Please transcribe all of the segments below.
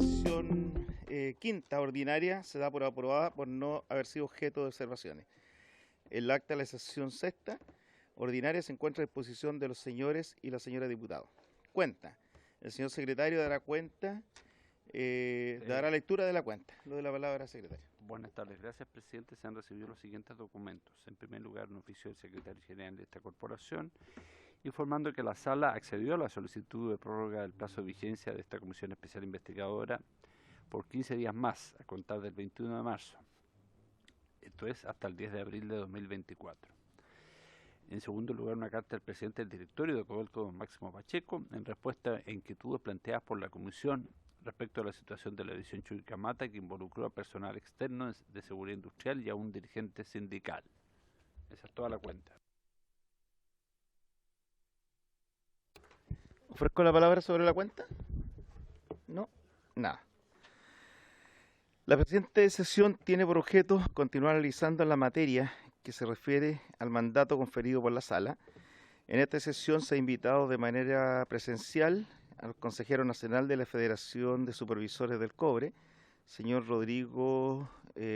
sesión quinta ordinaria se da por aprobada por no haber sido objeto de observaciones. El acta de la sesión sexta ordinaria se encuentra a disposición de los señores y la señora diputados. Cuenta. El señor secretario dará cuenta, dará lectura de la cuenta. Lo de la palabra, secretario. Buenas tardes. Gracias, presidente. Se han recibido los siguientes documentos. En primer lugar, un oficio del secretario general de esta corporación, informando que la sala accedió a la solicitud de prórroga del plazo de vigencia de esta comisión especial investigadora por 15 días más, a contar del 21 de marzo. Esto es hasta el 10 de abril de 2024. En segundo lugar, una carta del presidente del directorio de Codelco, don Máximo Pacheco, en respuesta a inquietudes planteadas por la comisión respecto a la situación de la división Chuquicamata, que involucró a personal externo de seguridad industrial y a un dirigente sindical. Esa es toda la cuenta. ¿Ofrezco la palabra sobre la cuenta? No, nada. La presente sesión tiene por objeto continuar analizando la materia que se refiere al mandato conferido por la sala. En esta sesión se ha invitado de manera presencial al consejero nacional de la Federación de Supervisores del Cobre, señor Rodrigo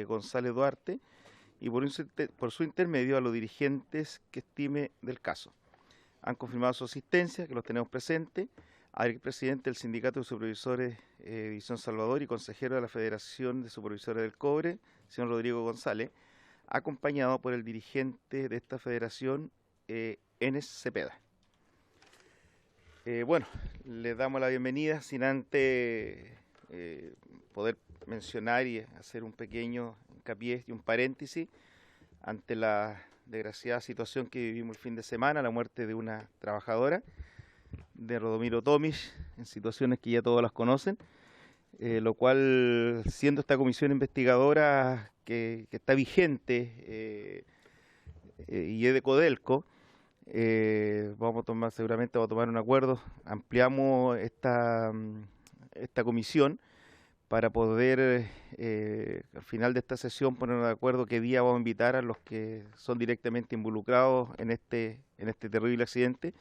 González Duarte, y por su intermedio a los dirigentes que estime del caso. Han confirmado su asistencia, que los tenemos presentes, al presidente del Sindicato de Supervisores División Salvador y consejero de la Federación de Supervisores del Cobre, señor Rodrigo González, acompañado por el dirigente de esta federación, Enes Cepeda. Bueno, les damos la bienvenida sin antes poder mencionar y hacer un pequeño hincapié y un paréntesis ante la desgraciada situación que vivimos el fin de semana, la muerte de una trabajadora, de Rodomiro Tomic, en situaciones que ya todos las conocen, lo cual, siendo esta comisión investigadora que está vigente y es de Codelco, seguramente vamos a tomar un acuerdo, ampliamos esta comisión para poder al final de esta sesión ponernos de acuerdo qué día vamos a invitar a los que son directamente involucrados en este terrible accidente,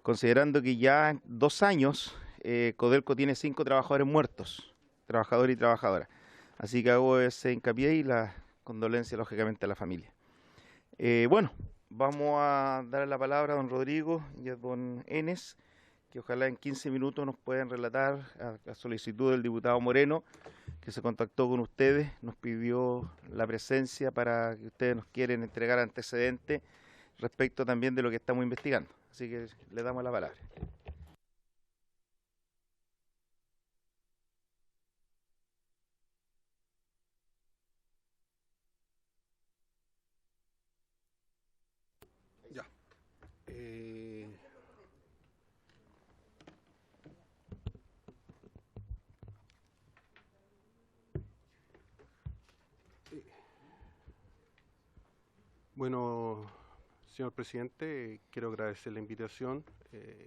considerando que ya en 2 años Codelco tiene 5 trabajadores muertos, trabajadores y trabajadoras. Así que hago ese hincapié y la condolencia, lógicamente, a la familia. Bueno, vamos a dar la palabra a don Rodrigo y a don Enes, que ojalá en 15 minutos nos puedan relatar a solicitud del diputado Moreno, que se contactó con ustedes, nos pidió la presencia para que ustedes nos quieren entregar antecedentes respecto también de lo que estamos investigando. Así que le damos la palabra. Ya. Bueno, señor presidente, quiero agradecer la invitación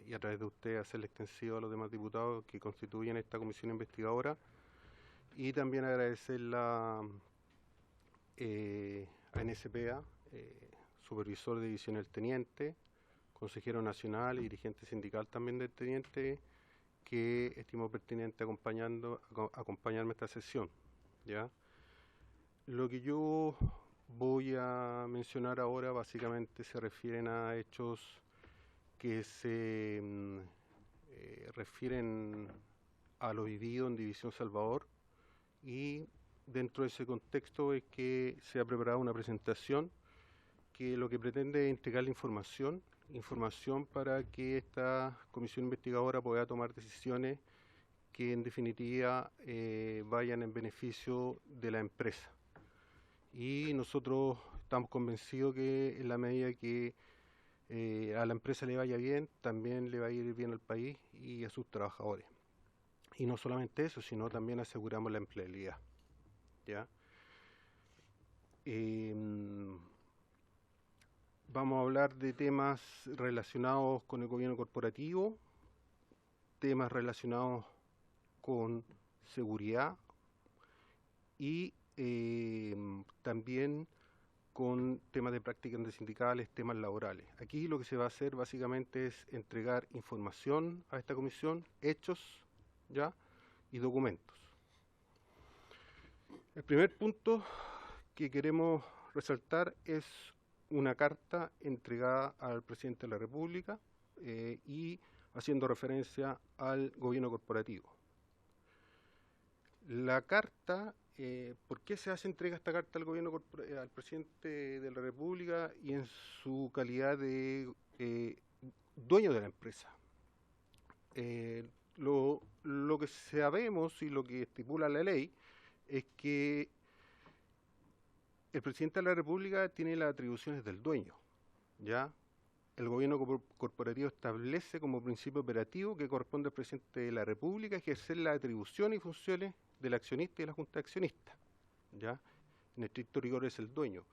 y a través de usted hacerle extensivo a los demás diputados que constituyen esta comisión investigadora, y también agradecer a NSPA, supervisor de división del teniente, consejero nacional y dirigente sindical también del teniente, que estimó pertinente acompañarme a esta sesión, ¿ya? Lo que yo voy a mencionar ahora básicamente se refieren a hechos que se refieren a lo vivido en División Salvador, y dentro de ese contexto es que se ha preparado una presentación que lo que pretende es entregar la información para que esta comisión investigadora pueda tomar decisiones que en definitiva vayan en beneficio de la empresa. Y nosotros estamos convencidos que en la medida que a la empresa le vaya bien, también le va a ir bien al país y a sus trabajadores. Y no solamente eso, sino también aseguramos la empleabilidad, ¿ya? Vamos a hablar de temas relacionados con el gobierno corporativo, temas relacionados con seguridad y también con temas de prácticas antisindicales, temas laborales. Aquí lo que se va a hacer básicamente es entregar información a esta comisión, hechos, ¿ya?, y documentos. El primer punto que queremos resaltar es una carta entregada al presidente de la República y haciendo referencia al gobierno corporativo. La carta, ¿por qué se hace entrega esta carta al presidente de la República y en su calidad de dueño de la empresa? Lo que sabemos y lo que estipula la ley es que el presidente de la República tiene las atribuciones del dueño, ¿ya? El gobierno corporativo establece como principio operativo que corresponde al presidente de la República ejercer las atribuciones y funciones del accionista y de la junta de accionistas, ¿ya? En estricto rigor es el dueño.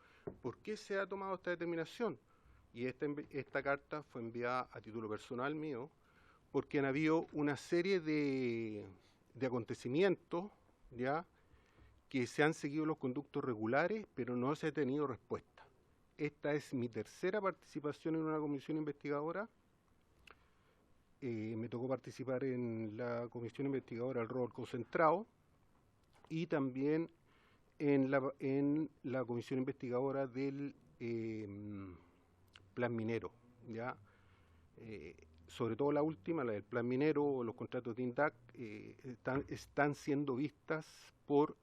¿Por qué se ha tomado esta determinación? Y esta carta fue enviada a título personal mío, porque han habido una serie de acontecimientos, ¿ya?, que se han seguido los conductos regulares, pero no se ha tenido respuesta. Esta es mi tercera participación en una comisión investigadora. Me tocó participar en la comisión investigadora del robo concentrado y también en la comisión investigadora del plan minero, ¿ya? Sobre todo la última, la del plan minero, los contratos de INDAC, están siendo vistas por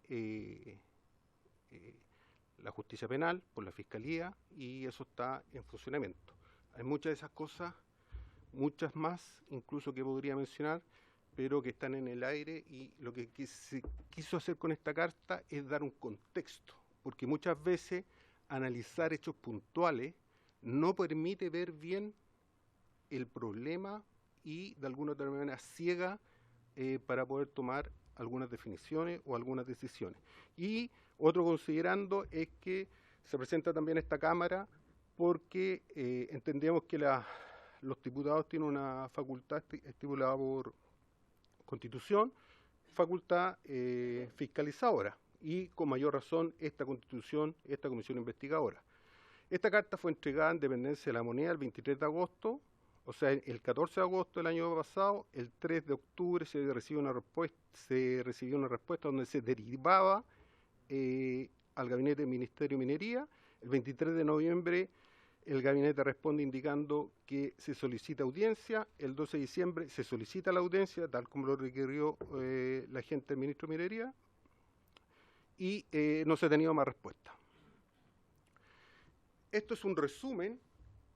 la justicia penal, por la fiscalía, y eso está en funcionamiento. Hay muchas de esas cosas, muchas más incluso que podría mencionar, pero que están en el aire, y lo que se quiso hacer con esta carta es dar un contexto, porque muchas veces analizar hechos puntuales no permite ver bien el problema y de alguna otra manera ciega para poder tomar algunas definiciones o algunas decisiones. Y otro considerando es que se presenta también esta Cámara porque entendemos que los diputados tienen una facultad estipulada por Constitución, facultad fiscalizadora, y con mayor razón esta Constitución, esta comisión investigadora. Esta carta fue entregada en Dependencia de la Moneda el 23 de agosto, o sea, el 14 de agosto del año pasado. El 3 de octubre se recibió una respuesta donde se derivaba al Gabinete del Ministerio de Minería. El 23 de noviembre el gabinete responde indicando que se solicita audiencia. El 12 de diciembre se solicita la audiencia, tal como lo requirió la gente del Ministro de Minería, y no se ha tenido más respuesta. Esto es un resumen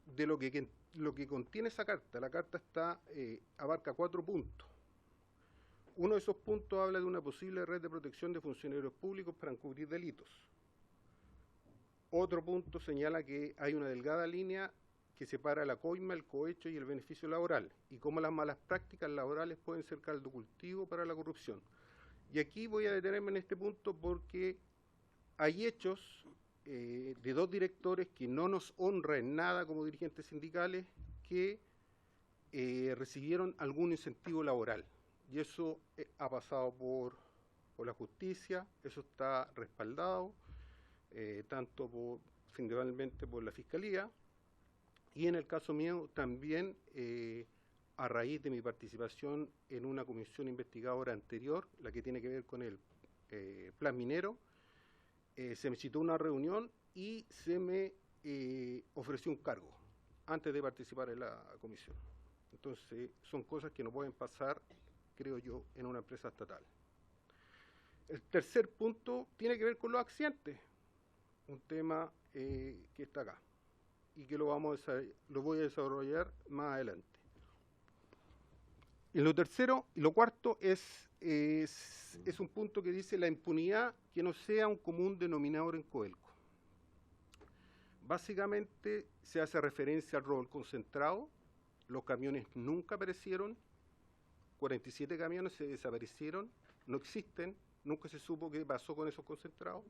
de lo que contiene esa carta. La carta abarca 4 puntos. Uno de esos puntos habla de una posible red de protección de funcionarios públicos para encubrir delitos. Otro punto señala que hay una delgada línea que separa la coima, el cohecho y el beneficio laboral, y cómo las malas prácticas laborales pueden ser caldo cultivo para la corrupción. Y aquí voy a detenerme en este punto porque hay hechos de 2 directores que no nos honra en nada como dirigentes sindicales, que recibieron algún incentivo laboral. Y eso ha pasado por la justicia, eso está respaldado, tanto principalmente por la Fiscalía, y en el caso mío también, a raíz de mi participación en una comisión investigadora anterior, la que tiene que ver con el plan minero, se me citó una reunión y se me ofreció un cargo antes de participar en la comisión. Entonces, son cosas que no pueden pasar, creo yo, en una empresa estatal. El tercer punto tiene que ver con los accidentes, un tema que está acá y que lo voy a desarrollar más adelante. Y lo tercero y lo cuarto es un punto que dice la impunidad que no sea un común denominador en Codelco. Básicamente se hace referencia al robo concentrado. Los camiones nunca aparecieron, 47 camiones se desaparecieron, no existen, nunca se supo qué pasó con esos concentrados.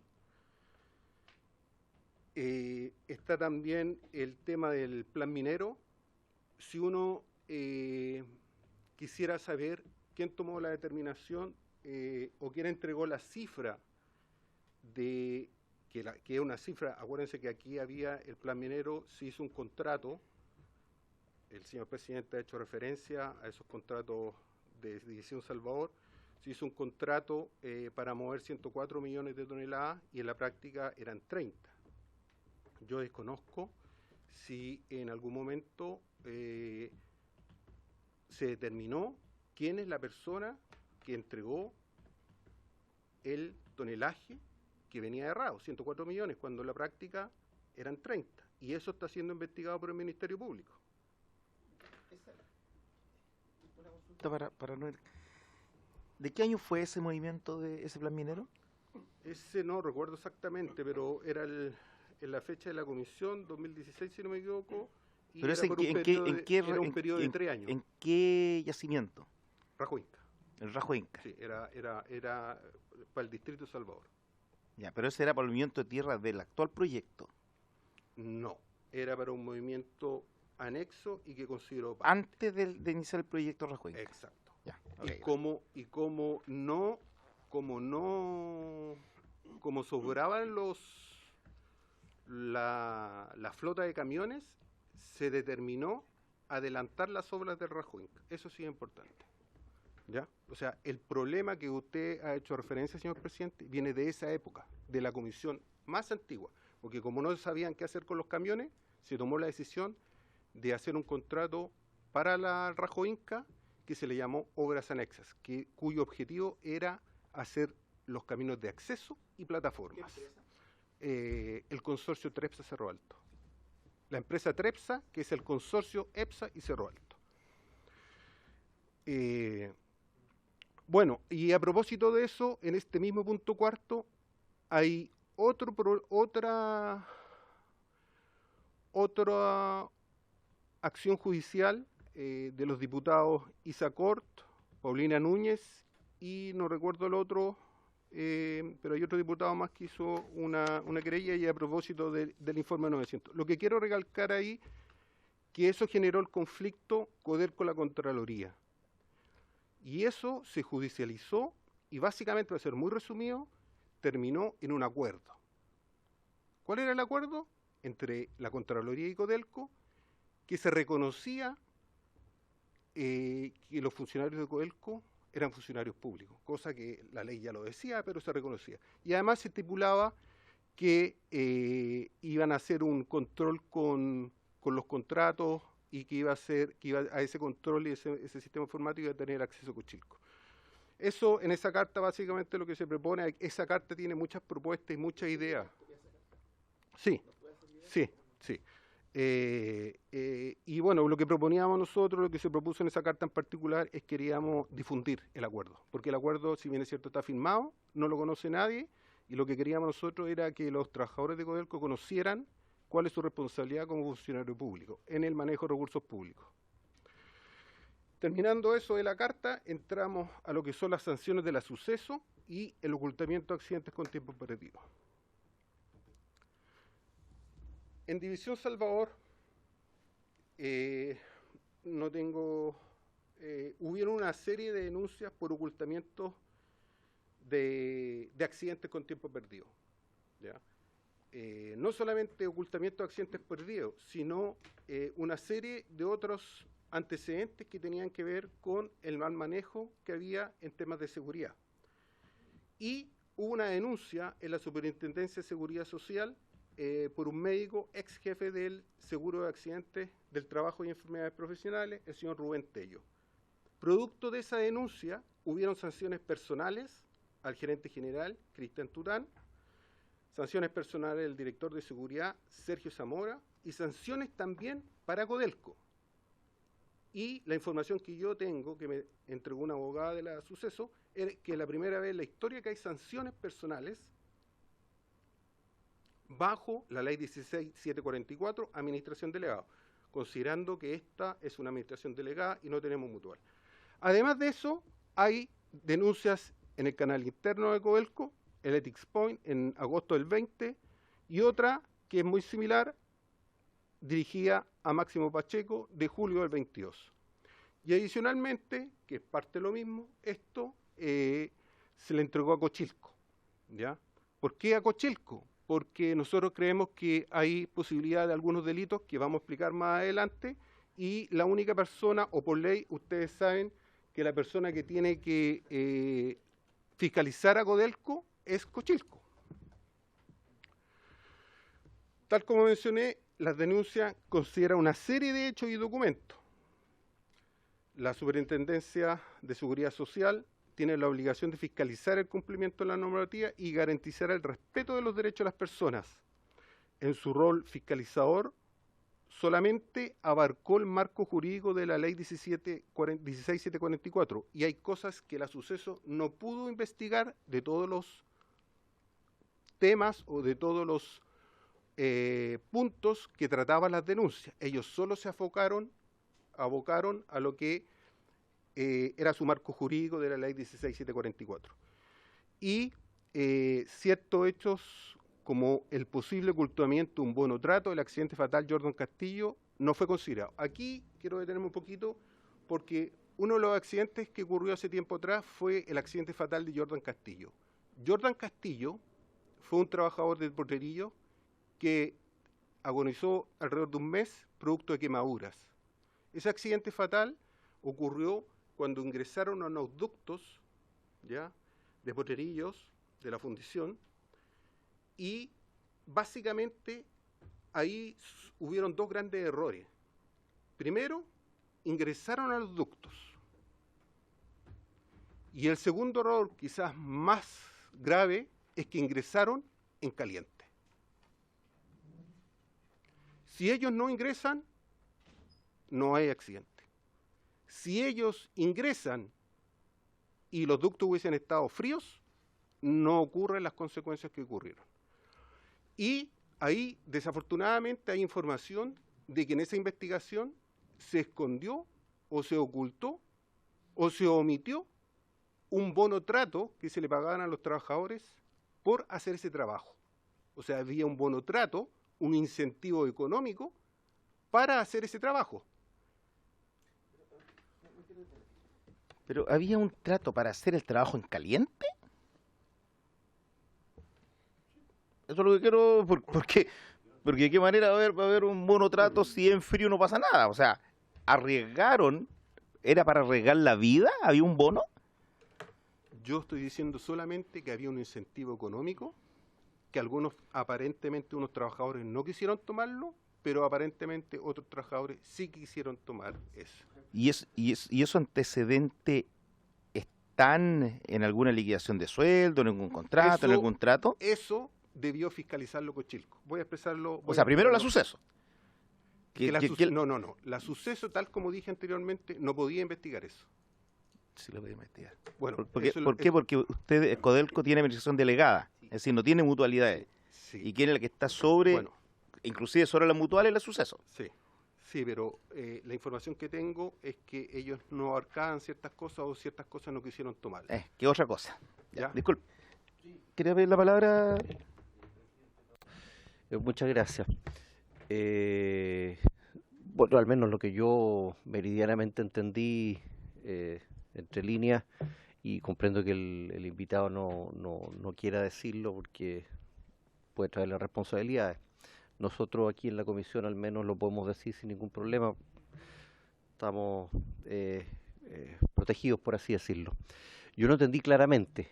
Está también el tema del plan minero. Si uno quisiera saber quién tomó la determinación o quién entregó la cifra que es una cifra, acuérdense que aquí había el plan minero, se hizo un contrato, el señor presidente ha hecho referencia a esos contratos de División Salvador, Se hizo un contrato para mover 104 millones de toneladas y en la práctica eran 30. Yo desconozco si en algún momento se determinó quién es la persona que entregó el tonelaje que venía errado, 104 millones, cuando en la práctica eran 30. Y eso está siendo investigado por el Ministerio Público. ¿De qué año fue ese movimiento de ese plan minero? Ese no recuerdo exactamente, pero era en la fecha de la comisión, 2016 si no me equivoco, y Pero era por un periodo de 3 años. ¿En qué yacimiento? Rajo Inca. El Rajo Inca. Sí, era para el distrito de Salvador. Ya, pero ese era para el movimiento de tierra del actual proyecto. No, era para un movimiento anexo y que consideró parte. Antes de iniciar el proyecto Rajo Inca. Exacto. Ya, como sobraban la flota de camiones, se determinó adelantar las obras del Rajo Inca. Eso sí es importante. ¿Ya? O sea, el problema que usted ha hecho referencia, señor presidente, viene de esa época, de la comisión más antigua, porque como no sabían qué hacer con los camiones, se tomó la decisión de hacer un contrato para la Rajo Inca que se le llamó Obras Anexas, cuyo objetivo era hacer los caminos de acceso y plataformas. El consorcio Trepsa Cerro Alto. La empresa Trepsa, que es el consorcio EPSA y Cerro Alto. Bueno, y a propósito de eso, en este mismo punto cuarto, hay otra acción judicial de los diputados Isa Cort, Paulina Núñez y no recuerdo el otro, pero hay otro diputado más que hizo una querella y a propósito del informe 900. Lo que quiero recalcar ahí, que eso generó el conflicto Codelco la Contraloría. Y eso se judicializó y básicamente, para ser muy resumido, terminó en un acuerdo. ¿Cuál era el acuerdo? Entre la Contraloría y Codelco, que se reconocía que los funcionarios de Codelco eran funcionarios públicos, cosa que la ley ya lo decía, pero se reconocía. Y además se estipulaba que iban a hacer un control con los contratos y que iba a ese control y ese sistema informático iba a tener acceso a Cochilco. Eso, en esa carta, básicamente lo que se propone, esa carta tiene muchas propuestas y muchas ideas. Sí. Y bueno, lo que proponíamos nosotros, lo que se propuso en esa carta en particular, es que queríamos difundir el acuerdo, porque el acuerdo, si bien es cierto, está firmado, no lo conoce nadie, y lo que queríamos nosotros era que los trabajadores de Codelco conocieran cuál es su responsabilidad como funcionario público en el manejo de recursos públicos. Terminando eso de la carta, entramos a lo que son las sanciones del suceso y el ocultamiento de accidentes con tiempo perdido. En División Salvador, hubieron una serie de denuncias por ocultamiento de accidentes con tiempo perdido. ¿Ya? No solamente ocultamiento de accidentes perdidos, sino una serie de otros antecedentes que tenían que ver con el mal manejo que había en temas de seguridad. Y hubo una denuncia en la Superintendencia de Seguridad Social por un médico ex jefe del Seguro de Accidentes del Trabajo y Enfermedades Profesionales, el señor Rubén Tello. Producto de esa denuncia, hubieron sanciones personales al gerente general, Cristian Turán, sanciones personales del director de seguridad, Sergio Zamora, y sanciones también para Codelco. Y la información que yo tengo, que me entregó una abogada de la suceso, es que la primera vez en la historia que hay sanciones personales bajo la ley 16744, administración delegada, considerando que esta es una administración delegada y no tenemos mutual. Además de eso, hay denuncias en el canal interno de Codelco, el Ethics Point, en agosto del 20, y otra que es muy similar, dirigida a Máximo Pacheco, de julio del 22. Y adicionalmente, que es parte de lo mismo, esto se le entregó a Cochilco. ¿Ya? ¿Por qué a Cochilco? Porque nosotros creemos que hay posibilidad de algunos delitos que vamos a explicar más adelante, y la única persona, o por ley, ustedes saben que la persona que tiene que fiscalizar a Codelco es Cochilco. Tal como mencioné, las denuncias consideran una serie de hechos y documentos. La Superintendencia de Seguridad Social tiene la obligación de fiscalizar el cumplimiento de la normativa y garantizar el respeto de los derechos de las personas. En su rol fiscalizador, solamente abarcó el marco jurídico de la ley 16744 y hay cosas que la Suceso no pudo investigar de todos los temas o de todos los puntos que trataban las denuncias. Ellos solo se abocaron a lo que era su marco jurídico de la ley 16744. Y ciertos hechos como el posible ocultamiento de un bono trato del accidente fatal Jordan Castillo no fue considerado. Aquí quiero detenerme un poquito porque uno de los accidentes que ocurrió hace tiempo atrás fue el accidente fatal de Jordan Castillo. Jordan Castillo fue un trabajador del Potrerillo que agonizó alrededor de un mes producto de quemaduras. Ese accidente fatal ocurrió cuando ingresaron a unos ductos, ¿ya?, de Potrerillos, de la fundición, y básicamente ahí hubieron dos grandes errores. Primero, ingresaron a los ductos. Y el segundo error, quizás más grave, es que ingresaron en caliente. Si ellos no ingresan, no hay accidente. Si ellos ingresan y los ductos hubiesen estado fríos, no ocurren las consecuencias que ocurrieron. Y ahí, desafortunadamente, hay información de que en esa investigación se escondió o se ocultó o se omitió un bono trato que se le pagaban a los trabajadores por hacer ese trabajo. O sea, había un bono trato, un incentivo económico para hacer ese trabajo. ¿Pero había un trato para hacer el trabajo en caliente? Eso es lo que quiero, porque de qué manera va a haber un monotrato si en frío no pasa nada. O sea, arriesgaron, ¿era para arriesgar la vida? ¿Había un bono? Yo estoy diciendo solamente que había un incentivo económico, que algunos, aparentemente unos trabajadores no quisieron tomarlo, pero aparentemente otros trabajadores sí quisieron tomar eso. ¿Y esos antecedentes están en alguna liquidación de sueldo, en algún contrato, en algún trato? Eso debió fiscalizarlo Cochilco. Voy a expresarlo. O sea, primero la Suceso. No. La Suceso, tal como dije anteriormente, no podía investigar eso. Sí lo podía investigar. Bueno, ¿Por qué? Porque usted, Codelco, tiene administración delegada, es decir, no tiene mutualidades. Sí. ¿Y quién es el que está sobre, bueno, inclusive sobre la mutual, es la Suceso? Sí, pero la información que tengo es que ellos no abarcaban ciertas cosas o ciertas cosas no quisieron tomar. ¿Qué otra cosa? ¿Ya? Disculpe. ¿Quería pedir la palabra? Muchas gracias. Bueno, al menos lo que yo meridianamente entendí entre líneas, y comprendo que el invitado no quiera decirlo porque puede traerle responsabilidades. Nosotros aquí en la comisión al menos lo podemos decir sin ningún problema. Estamos protegidos, por así decirlo. Yo no entendí claramente.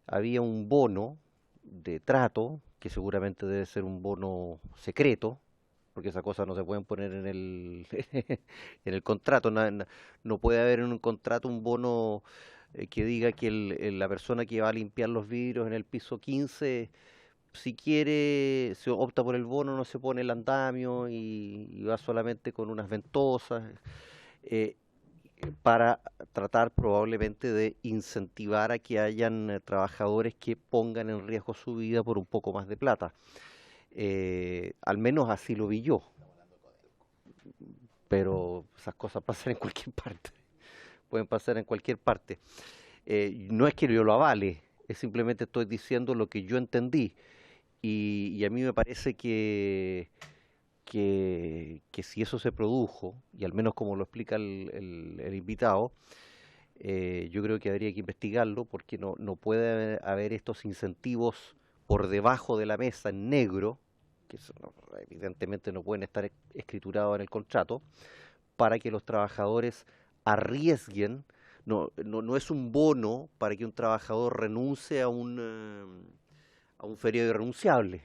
Había un bono de trato, que seguramente debe ser un bono secreto, porque esas cosas no se pueden poner en el en el contrato. No puede haber en un contrato un bono que diga que la persona que va a limpiar los vidrios en el piso 15, si quiere, se opta por el bono, no se pone el andamio y va solamente con unas ventosas, para tratar probablemente de incentivar a que hayan trabajadores que pongan en riesgo su vida por un poco más de plata. Al menos así lo vi yo. Pero esas cosas pasan en cualquier parte. Pueden pasar en cualquier parte. No es que yo lo avale, es simplemente estoy diciendo lo que yo entendí. Y a mí me parece que si eso se produjo, y al menos como lo explica el invitado, yo creo que habría que investigarlo, porque no puede haber estos incentivos por debajo de la mesa en negro, que evidentemente no pueden estar escriturados en el contrato, para que los trabajadores arriesguen no es un bono para que un trabajador renuncie a un feriado irrenunciable.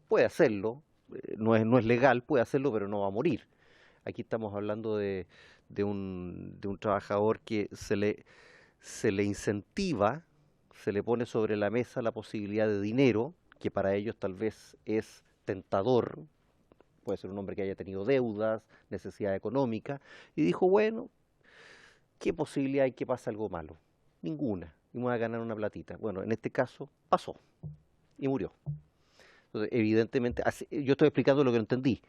Puede hacerlo, no es legal, puede hacerlo, pero no va a morir. Aquí estamos hablando de un trabajador que se le incentiva, se le pone sobre la mesa la posibilidad de dinero, que para ellos tal vez es tentador, puede ser un hombre que haya tenido deudas, necesidad económica, y dijo, bueno, ¿qué posibilidad hay que pase algo malo? Ninguna, y me voy a ganar una platita. Bueno, en este caso pasó, y murió. Entonces, evidentemente, yo estoy explicando lo que no entendí,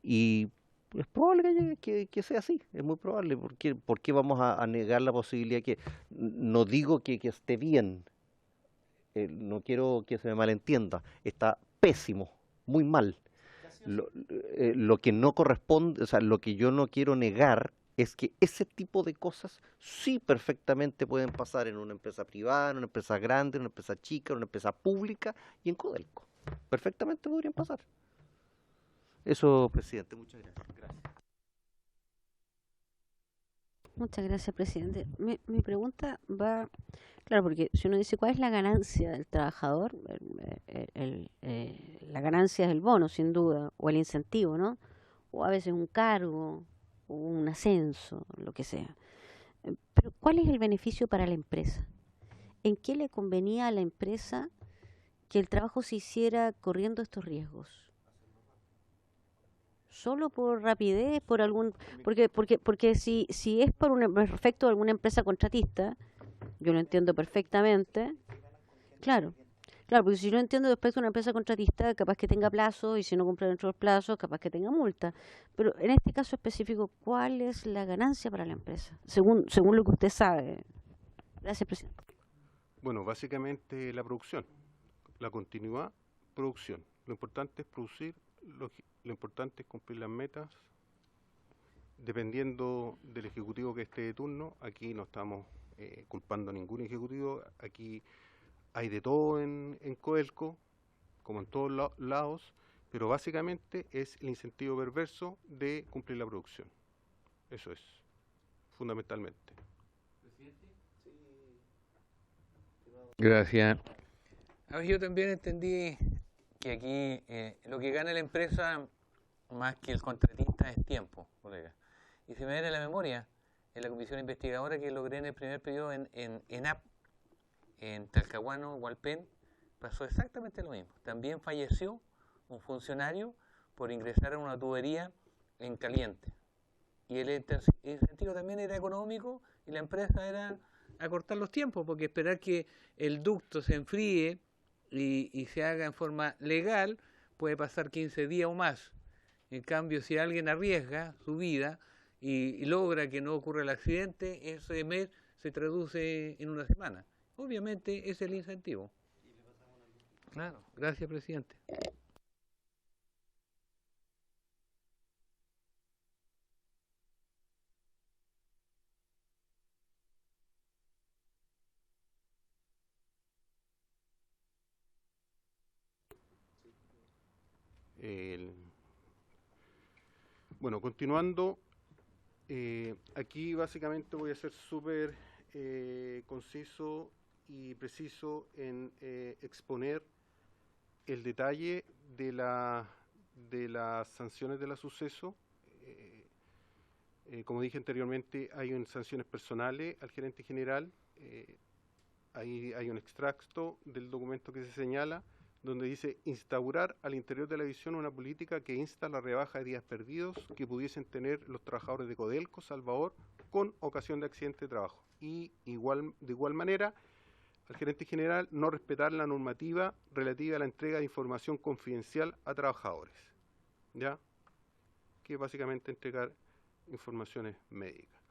y es probable que sea así, es muy probable. ¿Por qué vamos a negar la posibilidad que, no digo que esté bien, no quiero que se me malentienda, está pésimo, muy mal. Lo que no corresponde, o sea, lo que yo no quiero negar es que ese tipo de cosas sí perfectamente pueden pasar en una empresa privada, en una empresa grande, en una empresa chica, en una empresa pública y en Codelco. Perfectamente podrían pasar. Eso, presidente, muchas gracias. Muchas gracias, presidente. Mi pregunta va, claro, porque si uno dice cuál es la ganancia del trabajador, la ganancia es el bono, sin duda, o el incentivo, ¿no? O a veces un cargo, o un ascenso, lo que sea. Pero ¿cuál es el beneficio para la empresa? ¿En qué le convenía a la empresa que el trabajo se hiciera corriendo estos riesgos? Solo por rapidez, por algún, porque si es por un efecto de alguna empresa contratista, yo lo entiendo perfectamente, claro, claro, porque si yo lo entiendo respecto a una empresa contratista, capaz que tenga plazo, y si no cumple dentro de los plazos, capaz que tenga multa. Pero en este caso específico, ¿cuál es la ganancia para la empresa? Según lo que usted sabe. Gracias, presidente. Bueno, básicamente la producción, la continuidad, producción. Lo importante es producir, lo importante es cumplir las metas. Dependiendo del ejecutivo que esté de turno, aquí no estamos culpando a ningún ejecutivo, aquí hay de todo en Codelco, como en todos lados, pero básicamente es el incentivo perverso de cumplir la producción. Eso es, fundamentalmente. Gracias. A ver, yo también entendí que aquí lo que gana la empresa más que el contratista es tiempo, colega. Y si me viene la memoria, en la comisión investigadora que logré en el primer periodo en ENAP, en Talcahuano, Hualpén, pasó exactamente lo mismo. También falleció un funcionario por ingresar a una tubería en caliente. Y el incentivo también era económico y la empresa era acortar los tiempos, porque esperar que el ducto se enfríe y se haga en forma legal puede pasar 15 días o más. En cambio, si alguien arriesga su vida y logra que no ocurra el accidente, ese mes se traduce en una semana. Obviamente es el incentivo. Claro, gracias, presidente. Bueno, continuando, aquí básicamente voy a ser súper conciso y preciso en exponer el detalle de las sanciones de la suceso. Como dije anteriormente, hay sanciones personales al gerente general. Ahí hay un extracto del documento que se señala, donde dice instaurar al interior de la división una política que insta a la rebaja de días perdidos que pudiesen tener los trabajadores de Codelco, Salvador, con ocasión de accidente de trabajo. Y de igual manera, al gerente general no respetar la normativa relativa a la entrega de información confidencial a trabajadores, ¿ya? Que es básicamente entregar informaciones médicas.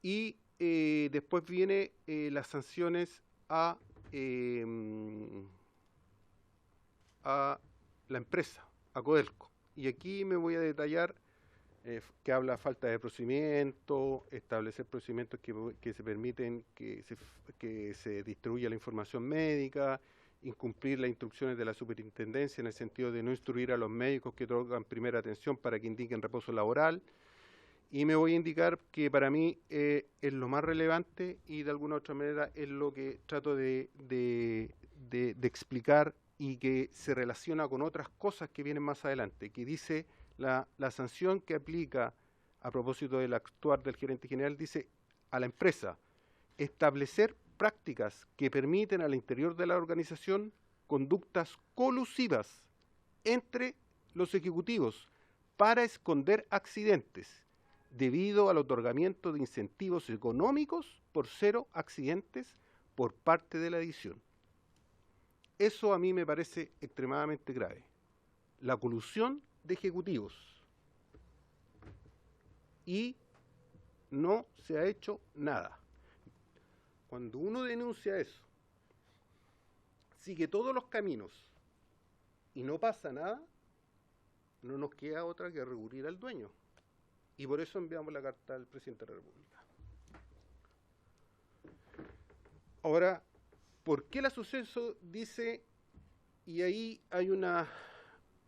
Y después viene las sanciones a la empresa, a Codelco. Y aquí me voy a detallar que habla falta de procedimiento, establecer procedimientos que se permiten que se distribuya la información médica, incumplir las instrucciones de la superintendencia en el sentido de no instruir a los médicos que otorgan primera atención para que indiquen reposo laboral, Y me voy a indicar que para mí es lo más relevante y de alguna otra manera es lo que trato de explicar y que se relaciona con otras cosas que vienen más adelante, que dice la sanción que aplica a propósito del actuar del gerente general, dice a la empresa establecer prácticas que permiten al interior de la organización conductas colusivas entre los ejecutivos para esconder accidentes debido al otorgamiento de incentivos económicos por 0 accidentes por parte de la edición. Eso a mí me parece extremadamente grave. La colusión de ejecutivos. Y no se ha hecho nada. Cuando uno denuncia eso, sigue todos los caminos y no pasa nada, no nos queda otra que recurrir al dueño. Y por eso enviamos la carta al presidente de la República. Ahora, ¿por qué el suceso dice, y ahí hay una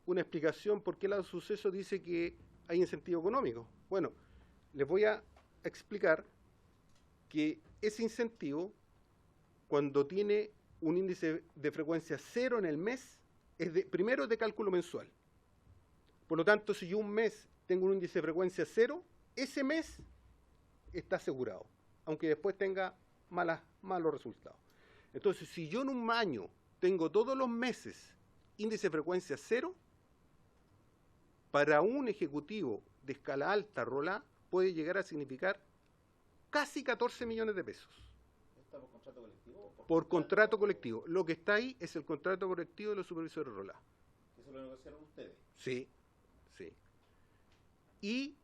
explicación, por qué el suceso dice que hay incentivo económico? Bueno, les voy a explicar que ese incentivo, cuando tiene un índice de frecuencia 0 en el mes, primero es de cálculo mensual. Por lo tanto, si yo un mes tengo un índice de frecuencia 0, ese mes está asegurado, aunque después tenga malos resultados. Entonces, si yo en un año tengo todos los meses índice de frecuencia 0, para un ejecutivo de escala alta, ROLA, puede llegar a significar casi 14 millones de pesos. ¿Está por contrato colectivo? Por contrato colectivo. Lo que está ahí es el contrato colectivo de los supervisores ROLA. ¿Eso lo negociaron ustedes? Sí, sí. Y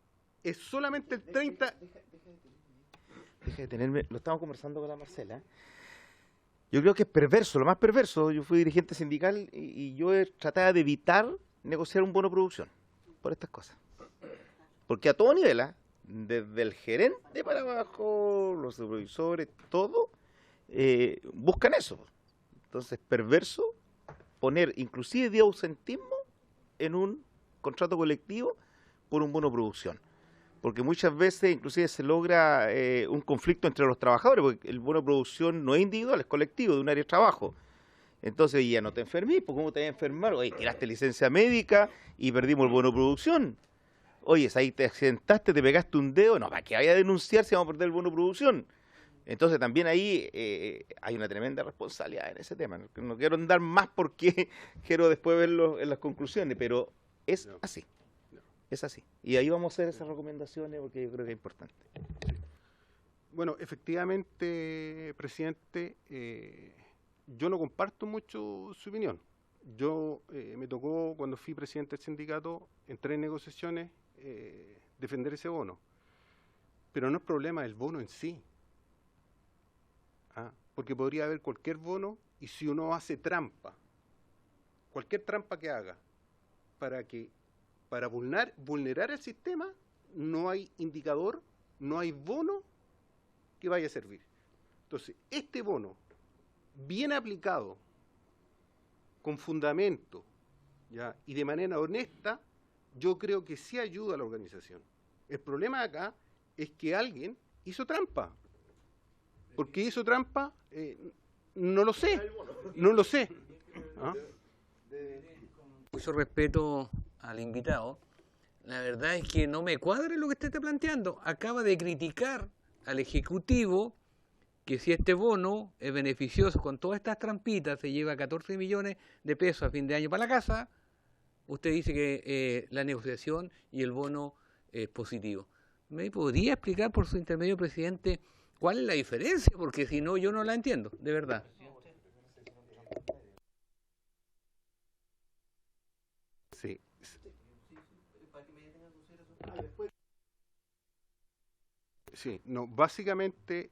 es solamente el 30... Deja de tenerme, lo estamos conversando con la Marcela. Yo creo que es perverso, lo más perverso. Yo fui dirigente sindical y yo trataba de evitar negociar un bono de producción por estas cosas. Porque a todo nivel, desde el gerente para abajo, los supervisores, todo, buscan eso. Entonces, perverso poner inclusive de ausentismo en un contrato colectivo por un bono de producción. Porque muchas veces inclusive se logra un conflicto entre los trabajadores, porque el bono de producción no es individual, es colectivo, de un área de trabajo. Entonces, ya no te enfermís, pues ¿cómo te vas a enfermar? Oye, tiraste licencia médica y perdimos el bono de producción. Oye, ahí te accidentaste, te pegaste un dedo, no, ¿para qué vaya a denunciar si vamos a perder el bono de producción? Entonces también ahí hay una tremenda responsabilidad en ese tema. No quiero andar más porque quiero después verlo en las conclusiones, pero es así. Es así. Y ahí vamos a hacer esas recomendaciones porque yo creo que es importante. Bueno, efectivamente, presidente, yo no comparto mucho su opinión. Yo me tocó, cuando fui presidente del sindicato, entré en negociaciones, defender ese bono. Pero no es problema del bono en sí. Porque podría haber cualquier bono y si uno hace trampa, cualquier trampa que haga, para vulnerar el sistema, no hay indicador, no hay bono que vaya a servir. Entonces, este bono, bien aplicado, con fundamento, ¿ya? Y de manera honesta, yo creo que sí ayuda a la organización. El problema acá es que alguien hizo trampa. ¿Por qué hizo trampa? No lo sé. No lo sé. Mucho respeto al invitado. La verdad es que no me cuadra lo que usted está planteando. Acaba de criticar al Ejecutivo que si este bono es beneficioso con todas estas trampitas, se lleva 14 millones de pesos a fin de año para la casa, usted dice que la negociación y el bono es positivo. ¿Me podría explicar por su intermedio, presidente, cuál es la diferencia? Porque si no, yo no la entiendo, de verdad. Sí. Sí, no, básicamente,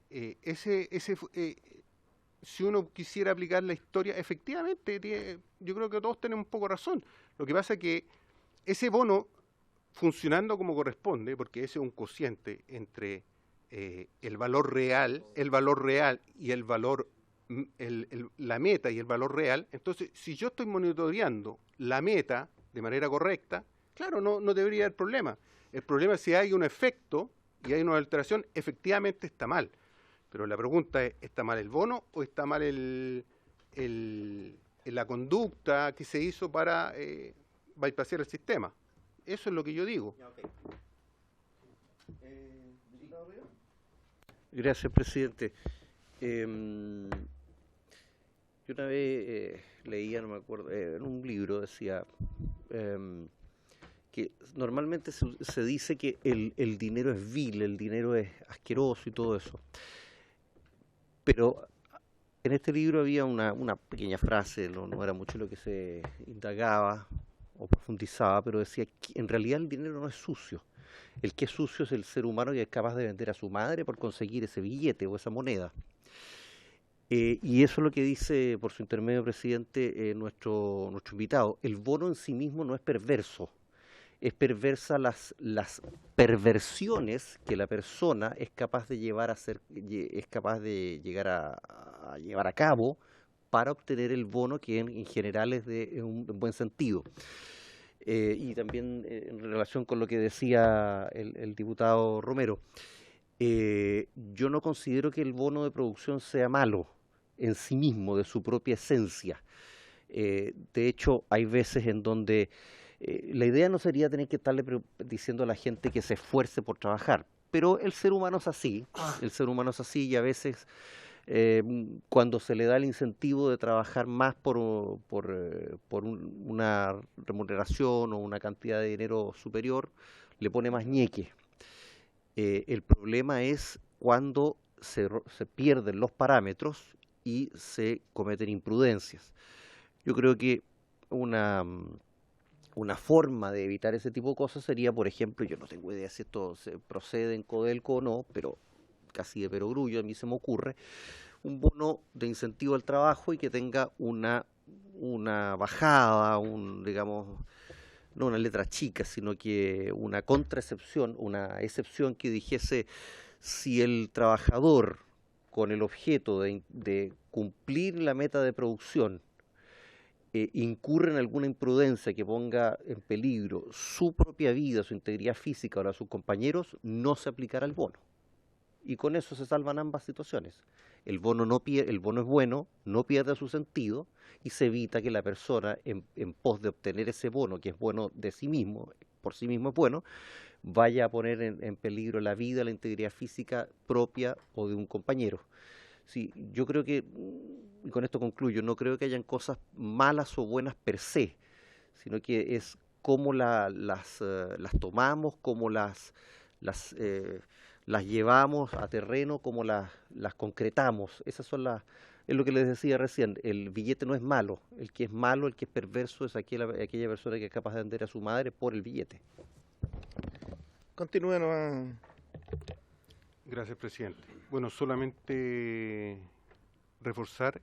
si uno quisiera aplicar la historia, efectivamente, yo creo que todos tenemos un poco razón. Lo que pasa es que ese bono, funcionando como corresponde, porque ese es un cociente entre el valor real y el valor, la meta y el valor real, entonces, si yo estoy monitoreando la meta de manera correcta, claro, no debería haber problema. El problema es si hay un efecto y hay una alteración, efectivamente está mal. Pero la pregunta es, ¿está mal el bono o está mal la conducta que se hizo para bypassar el sistema? Eso es lo que yo digo. Gracias, presidente. Yo una vez leía, no me acuerdo, en un libro decía que normalmente se dice que el dinero es vil, el dinero es asqueroso y todo eso. Pero en este libro había una pequeña frase, no era mucho lo que se indagaba o profundizaba, pero decía que en realidad el dinero no es sucio. El que es sucio es el ser humano que es capaz de vender a su madre por conseguir ese billete o esa moneda. Y eso es lo que dice, por su intermedio, presidente, nuestro invitado. El bono en sí mismo no es perverso. Es perversa las perversiones que la persona es capaz de llevar llegar a llevar a cabo para obtener el bono, que en general es de un buen sentido. Y también en relación con lo que decía el diputado Romero, yo no considero que el bono de producción sea malo en sí mismo, de su propia esencia. De hecho, hay veces en donde la idea no sería tener que estarle diciendo a la gente que se esfuerce por trabajar, pero el ser humano es así, y a veces cuando se le da el incentivo de trabajar más por una remuneración o una cantidad de dinero superior, le pone más ñeque. El problema es cuando se pierden los parámetros y se cometen imprudencias. Yo creo que una forma de evitar ese tipo de cosas sería, por ejemplo, yo no tengo idea si esto se procede en Codelco o no, pero casi de perogrullo a mí se me ocurre, un bono de incentivo al trabajo y que tenga una bajada, digamos, no una letra chica, sino que una contraexcepción, una excepción que dijese: si el trabajador, con el objeto de cumplir la meta de producción, incurre en alguna imprudencia que ponga en peligro su propia vida, su integridad física o la de sus compañeros, no se aplicará el bono. Y con eso se salvan ambas situaciones. El bono es bueno, no pierde su sentido y se evita que la persona, en pos de obtener ese bono, que es bueno de sí mismo, por sí mismo es bueno, vaya a poner en peligro la vida, la integridad física propia o de un compañero. Sí, yo creo que, y con esto concluyo, no creo que hayan cosas malas o buenas per se, sino que es cómo las tomamos, cómo las llevamos a terreno, cómo las concretamos. Esas son es lo que les decía recién, el billete no es malo, el que es perverso es aquella persona que es capaz de vender a su madre por el billete. Continúe nomás. Gracias, presidente. Bueno, solamente reforzar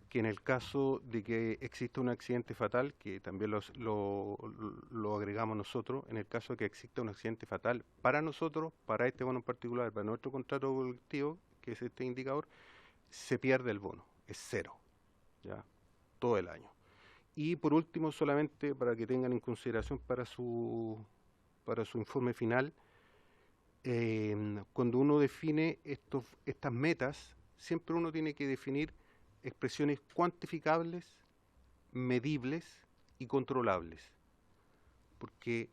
que en el caso de que exista un accidente fatal, que también lo agregamos nosotros, en el caso de que exista un accidente fatal para nosotros, para este bono en particular, para nuestro contrato colectivo, que es este indicador, se pierde el bono, es cero, ya, todo el año. Y por último, solamente para que tengan en consideración para su informe final, cuando uno define estas metas, siempre uno tiene que definir expresiones cuantificables, medibles y controlables, porque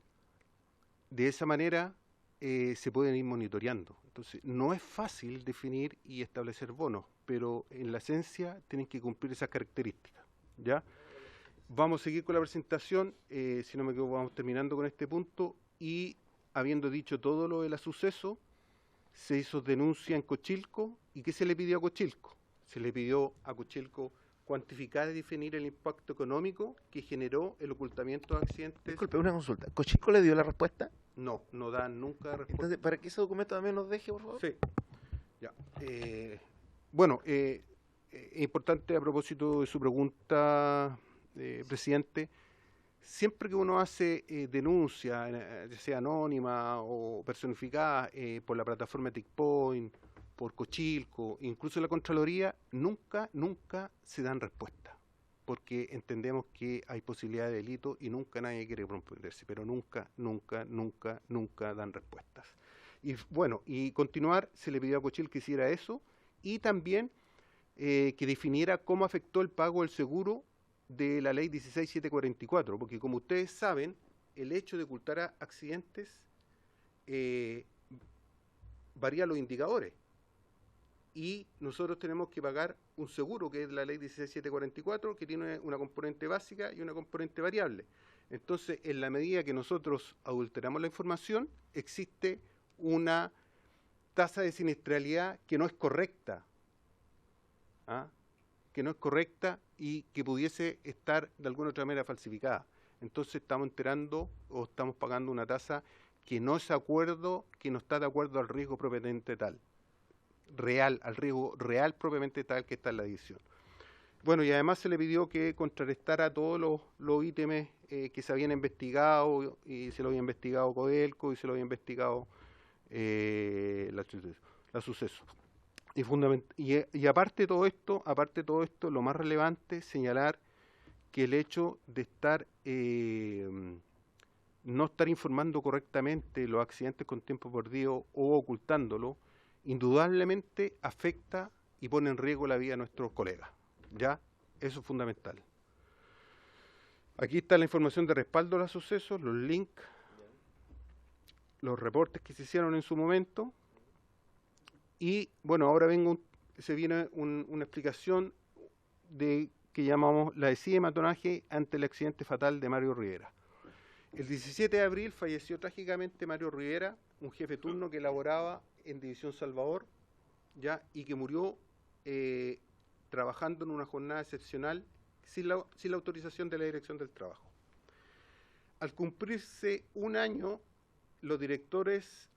de esa manera se pueden ir monitoreando. Entonces, no es fácil definir y establecer bonos, pero en la esencia tienen que cumplir esas características, ¿ya? Vamos a seguir con la presentación, si no me equivoco, vamos terminando con este punto, y habiendo dicho todo lo del suceso, se hizo denuncia en Cochilco. ¿Y qué se le pidió a Cochilco? Se le pidió a Cochilco cuantificar y definir el impacto económico que generó el ocultamiento de accidentes. Disculpe, una consulta. ¿Cochilco le dio la respuesta? No dan nunca respuesta. Entonces, ¿para que ese documento también nos deje, por favor? Sí. Ya. Bueno, es importante a propósito de su pregunta, presidente. Siempre que uno hace denuncia, ya sea anónima o personificada por la plataforma TICPoint, por Cochilco, incluso la Contraloría, nunca se dan respuesta. porque entendemos que hay posibilidad de delito y nunca nadie quiere comprometerse, pero nunca, nunca, nunca, nunca dan respuestas. Y bueno, y continuar, se le pidió a Cochil que hiciera eso y también que definiera cómo afectó el pago del seguro de la ley 16744, porque como ustedes saben, el hecho de ocultar accidentes varía los indicadores. Y nosotros tenemos que pagar un seguro, que es la ley 16744, que tiene una componente básica y una componente variable. Entonces, en la medida que nosotros adulteramos la información, existe una tasa de siniestralidad que no es correcta, que no es correcta y que pudiese estar de alguna otra manera falsificada. Entonces estamos enterando o estamos pagando una tasa que no es acuerdo, que no está de acuerdo al riesgo propiamente tal, real, al riesgo real propiamente tal que está en la edición. Bueno, y además se le pidió que contrarrestara todos los ítems que se habían investigado, y se lo había investigado Codelco y se lo había investigado la Suceso. Y aparte de todo esto, lo más relevante es señalar que el hecho de estar no estar informando correctamente los accidentes con tiempo perdido o ocultándolo, indudablemente afecta y pone en riesgo la vida de nuestros colegas. ¿Ya? Eso es fundamental. Aquí está la información de respaldo de los sucesos, los links, los reportes que se hicieron en su momento. Y bueno, ahora se viene una explicación de que llamamos la decisión de matonaje ante el accidente fatal de Mario Rivera. El 17 de abril falleció trágicamente Mario Rivera, un jefe turno que laboraba en División Salvador, ya, y que murió trabajando en una jornada excepcional sin la autorización de la Dirección del Trabajo. Al cumplirse un año, los directores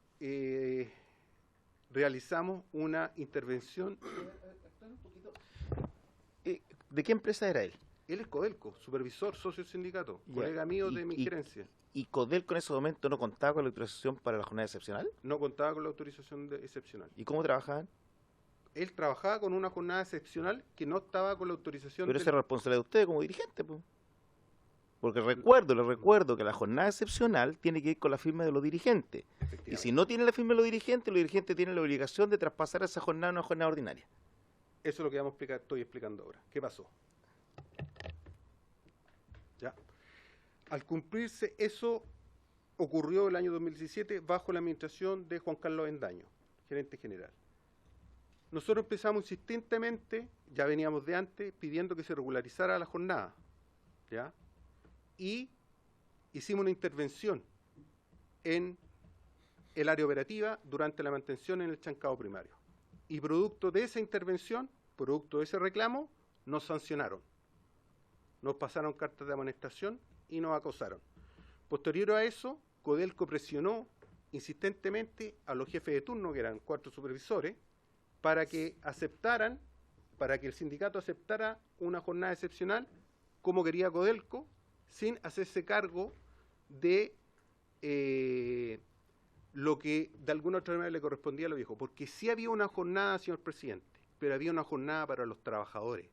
realizamos una intervención. ¿De qué empresa era él? Él es Codelco, supervisor, socio del sindicato, colega mío de mi gerencia. ¿Y Codelco en ese momento no contaba con la autorización para la jornada excepcional? No contaba con la autorización excepcional. ¿Y cómo trabajaban? Él trabajaba con una jornada excepcional que no estaba con la autorización. Pero esa es responsabilidad de usted como dirigente, pues. Porque les recuerdo que la jornada excepcional tiene que ir con la firma de los dirigentes. Y si no tiene la firma de los dirigentes tienen la obligación de traspasar esa jornada a una jornada ordinaria. Eso es lo que estoy explicando ahora. ¿Qué pasó? ¿Ya? Al cumplirse eso, ocurrió el año 2017 bajo la administración de Juan Carlos Avendaño, gerente general. Nosotros empezamos insistentemente, ya veníamos de antes, pidiendo que se regularizara la jornada, ¿ya? Y hicimos una intervención en el área operativa durante la mantención en el chancado primario. Y producto de esa intervención, producto de ese reclamo, nos sancionaron. Nos pasaron cartas de amonestación y nos acosaron. Posterior a eso, Codelco presionó insistentemente a los jefes de turno, que eran 4 supervisores, para que aceptaran, para que el sindicato aceptara una jornada excepcional como quería Codelco, sin hacerse cargo de lo que de alguna otra manera le correspondía a los viejos. Porque sí había una jornada, señor presidente, pero había una jornada para los trabajadores.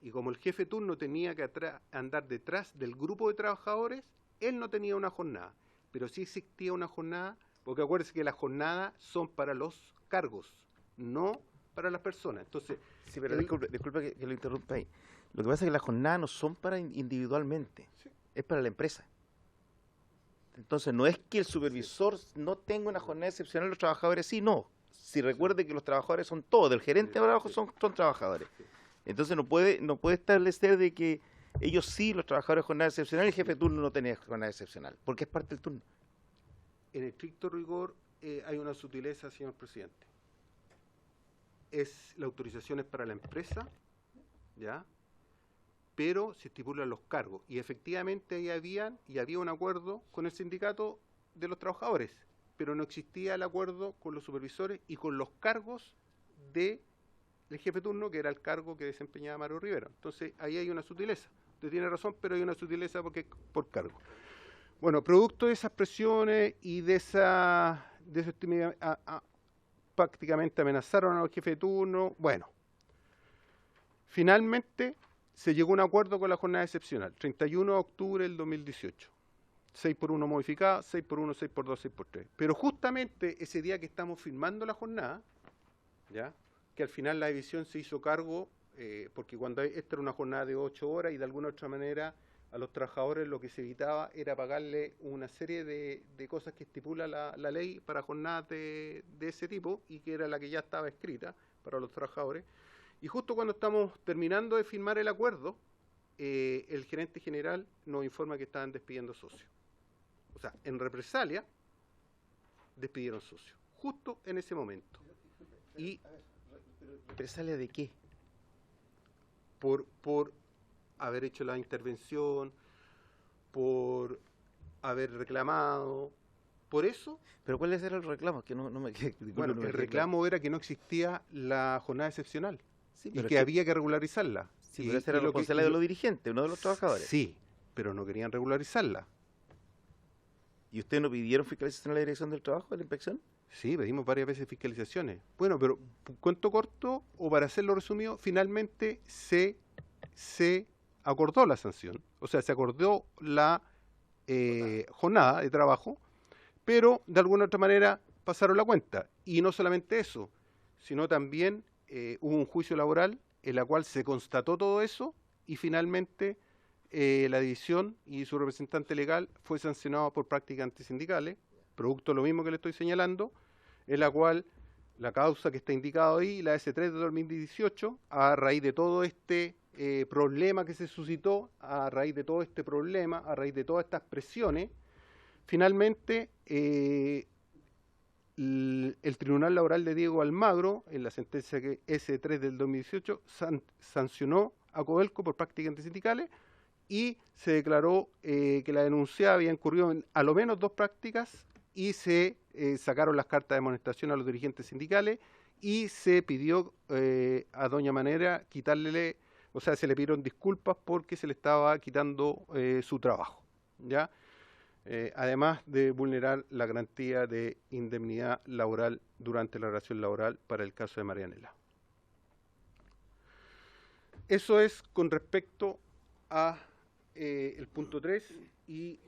Y como el jefe de turno tenía que andar detrás del grupo de trabajadores, él no tenía una jornada. Pero sí existía una jornada, porque acuérdense que las jornadas son para los cargos, no para las personas. Entonces, sí, pero disculpa que lo interrumpa ahí. Lo que pasa es que las jornadas no son para individualmente, sí, es para la empresa. Entonces no es que el supervisor no tenga una jornada excepcional, los trabajadores sí, no. Si recuerde que los trabajadores son todos, del gerente de abajo son trabajadores. Entonces no puede establecer de que ellos sí, los trabajadores jornada excepcional, y el jefe de turno no tenía jornada excepcional, porque es parte del turno. En estricto rigor hay una sutileza, señor presidente. La autorización es para la empresa, ¿ya? Pero se estipulan los cargos. Y efectivamente ahí había un acuerdo con el sindicato de los trabajadores, pero no existía el acuerdo con los supervisores y con los cargos del jefe de turno, que era el cargo que desempeñaba Mario Rivera. Entonces ahí hay una sutileza. Usted tiene razón, pero hay una sutileza porque por cargo. Bueno, producto de esas presiones y de esa prácticamente amenazaron a los jefes de turno. Bueno, finalmente se llegó a un acuerdo con la jornada excepcional, 31 de octubre del 2018. 6x1 modificada, 6x1, 6x2, 6x3. Pero justamente ese día que estamos firmando la jornada, ¿ya? Que al final la división se hizo cargo, porque cuando esta era una jornada de 8 horas y de alguna otra manera a los trabajadores lo que se evitaba era pagarle una serie de cosas que estipula la ley para jornadas de ese tipo y que era la que ya estaba escrita para los trabajadores. Y justo cuando estamos terminando de firmar el acuerdo, el gerente general nos informa que estaban despidiendo socios. O sea, en represalia, despidieron socios, justo en ese momento. Y ¿Represalia de qué? por haber hecho la intervención, por haber reclamado, por eso. ¿Pero cuál era el reclamo? Que no me Bueno, el reclamo era que no existía la jornada excepcional sí, y que había que regularizarla. Sí, pero esa era la responsabilidad de los dirigentes, uno de los trabajadores. Sí, pero no querían regularizarla. ¿Y ustedes no pidieron fiscalización a la Dirección del Trabajo, de la inspección? Sí, pedimos varias veces fiscalizaciones. Bueno, pero cuento corto, o para hacerlo resumido, finalmente se acordó la sanción. O sea, se acordó la jornada de trabajo, pero de alguna otra manera pasaron la cuenta. Y no solamente eso, sino también hubo un juicio laboral en la cual se constató todo eso y finalmente la división y su representante legal fue sancionado por prácticas antisindicales, producto de lo mismo que le estoy señalando, en la cual la causa que está indicada ahí, la S3 de 2018, a raíz de todo este problema que se suscitó, a raíz de todo este problema, a raíz de todas estas presiones, finalmente el Tribunal Laboral de Diego Almagro, en la sentencia que S3 del 2018, sancionó a Codelco por prácticas antisindicales y se declaró que la denunciada había incurrido en a lo menos 2 prácticas y se sacaron las cartas de amonestación a los dirigentes sindicales y se pidió a doña Manera quitarle, o sea, se le pidieron disculpas porque se le estaba quitando su trabajo, ¿ya? Además de vulnerar la garantía de indemnidad laboral durante la relación laboral para el caso de Marianela. Eso es con respecto a el punto 3 y...